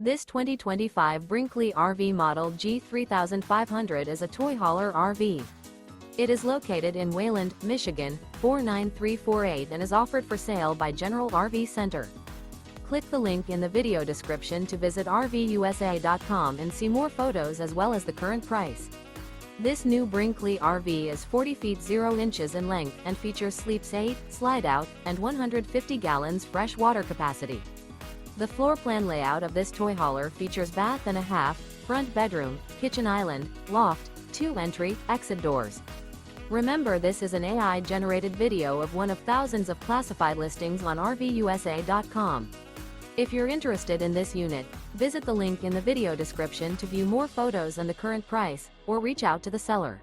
This 2025 Brinkley RV Model G 3500 is a toy hauler RV. It is located in Wayland, Michigan, 49348 and is offered for sale by General RV Center. Click the link in the video description to visit RVUSA.com and see more photos as well as the current price. This new Brinkley RV is 40 feet 0 inches in length and features sleeps 8, slide-out, and 150 gallons fresh water capacity. The floor plan layout of this toy hauler features bath and a half, front bedroom, kitchen island, loft, 2 entry, exit doors. Remember, this is an AI-generated video of one of thousands of classified listings on RVUSA.com. If you're interested in this unit, visit the link in the video description to view more photos and the current price, or reach out to the seller.